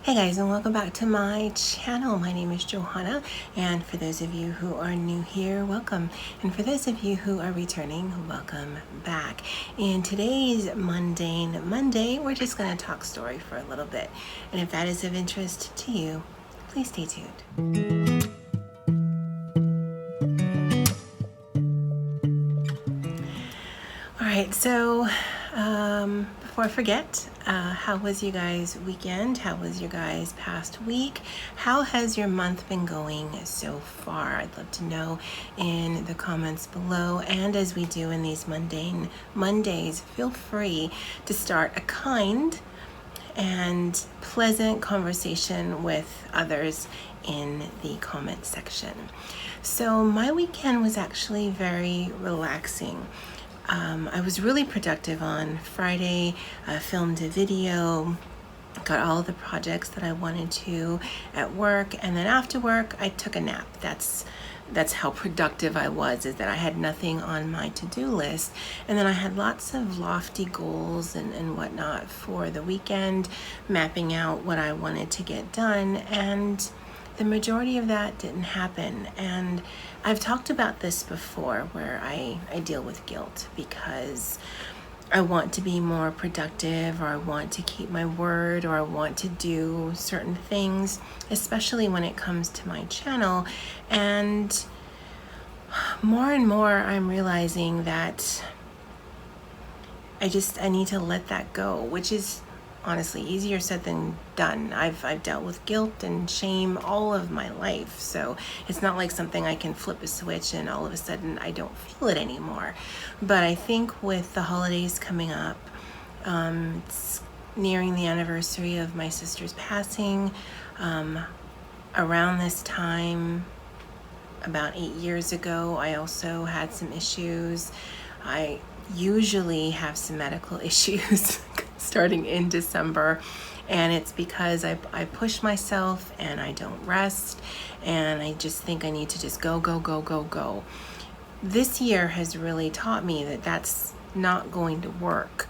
Hey guys, and welcome back to my channel. My name is Johanna, and for those of you who are new here, welcome. And for those of you who are returning, welcome back. In today's Mundane Monday, we're just going to talk story for a little bit. And if that is of interest to you, please stay tuned. All right, so before I forget, how was you guys' weekend? How was your guys' past week? How has your month been going so far? I'd love to know in the comments below. And as we do in these Mundane Mondays, feel free to start a kind and pleasant conversation with others in the comment section. So my weekend was actually very relaxing. I was really productive on Friday. I filmed a video, got all of the projects that I wanted to at work, and then after work I took a nap. That's how productive I was, is that I had nothing on my to-do list, and then I had lots of lofty goals and whatnot for the weekend, mapping out what I wanted to get done, and the majority of that didn't happen. And I've talked about this before, where I deal with guilt because I want to be more productive, or I want to keep my word, or I want to do certain things, especially when it comes to my channel. And more and more I'm realizing that I need to let that go, which is honestly easier said than done. I've dealt with guilt and shame all of my life, so it's not like something I can flip a switch and all of a sudden I don't feel it anymore. But I think with the holidays coming up, it's nearing the anniversary of my sister's passing. Around this time, about 8 years ago, I also had some issues. I usually have some medical issues starting in December, and it's because I push myself and I don't rest, and I just think I need to just go. This year has really taught me that that's not going to work.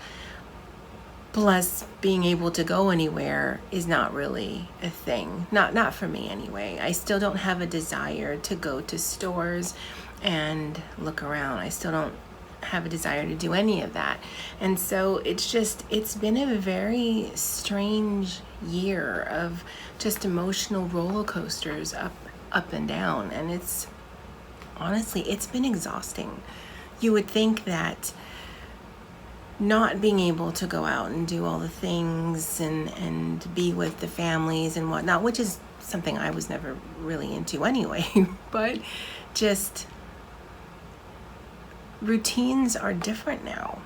Plus, being able to go anywhere is not really a thing. Not for me anyway. I still don't have a desire to go to stores and look around. I still don't have a desire to do any of that. And so it's been a very strange year of just emotional roller coasters up and down. And it's been exhausting. You would think that not being able to go out and do all the things and be with the families and whatnot, which is something I was never really into anyway, but just routines are different now.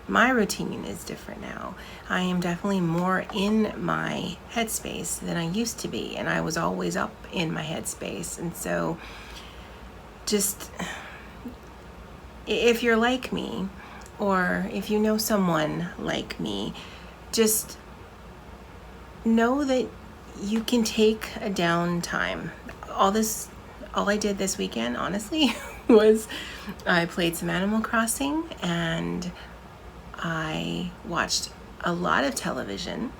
My routine is different now. I am definitely more in my headspace than I used to be, and I was always up in my headspace. And so just, if you're like me, or if you know someone like me, just know that you can take a downtime. All I did this weekend, honestly, was I played some Animal Crossing, and I watched a lot of television.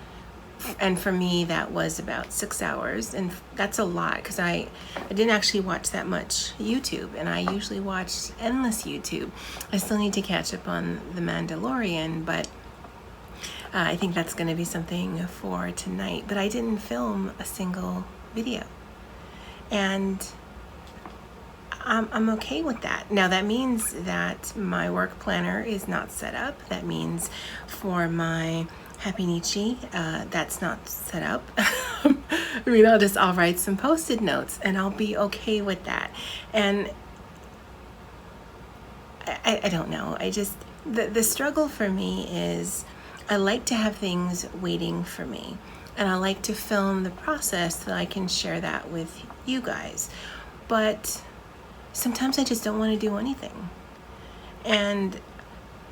And for me, that was about 6 hours, and that's a lot because I didn't actually watch that much YouTube, and I usually watch endless YouTube. I still need to catch up on The Mandalorian, but I think that's going to be something for tonight. But I didn't film a single video, and I'm okay with that. Now that means that my work planner is not set up. That means for my Happy Nietzsche, that's not set up. I'll write some post-it notes and I'll be okay with that. And I don't know. The struggle for me is I like to have things waiting for me, and I like to film the process so that I can share that with you guys. But sometimes I just don't want to do anything. And,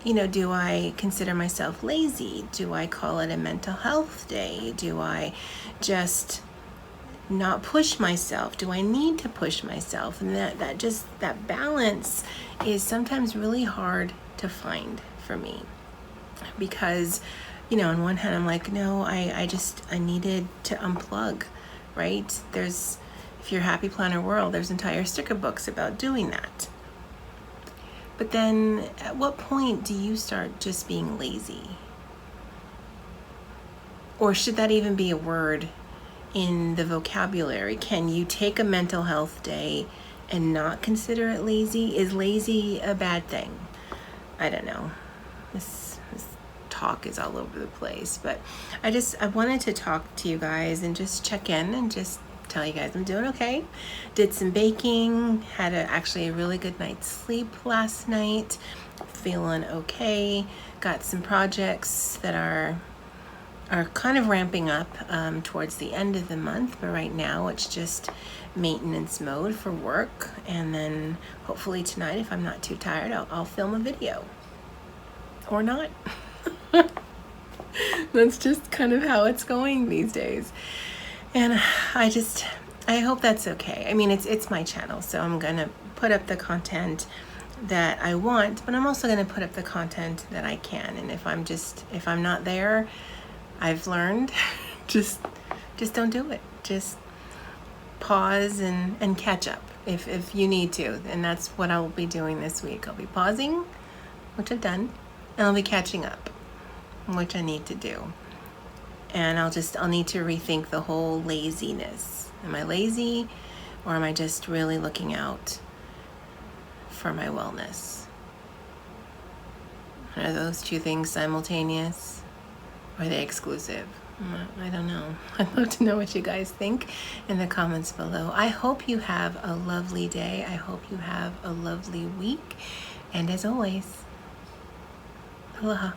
do I consider myself lazy? Do I call it a mental health day? Do I just not push myself? Do I need to push myself? And that balance is sometimes really hard to find for me, because on one hand, I'm like, no, I needed to unplug, right? If you're Happy Planner World, there's entire sticker books about doing that. But then at what point do you start just being lazy? Or should that even be a word in the vocabulary? Can you take a mental health day and not consider it lazy? Is lazy a bad thing? I don't know. This talk is all over the place, but I wanted to talk to you guys and just check in and just tell you guys I'm doing okay. Did some baking, had actually a really good night's sleep last night, feeling okay. Got some projects that are kind of ramping up towards the end of the month, but right now it's just maintenance mode for work, and then hopefully tonight, if I'm not too tired, I'll film a video or not. That's just kind of how it's going these days, and I hope that's okay. I mean, it's my channel, so I'm gonna put up the content that I want, but I'm also gonna put up the content that I can, and if I'm not there, I've learned, just don't do it. Just pause and catch up if you need to. And that's what I'll be doing this week. I'll be pausing, which I've done, and I'll be catching up, which I need to do. And I'll need to rethink the whole laziness. Am I lazy, or am I just really looking out for my wellness? Are those two things simultaneous? Or are they exclusive? I don't know. I'd love to know what you guys think in the comments below. I hope you have a lovely day. I hope you have a lovely week. And as always, aloha.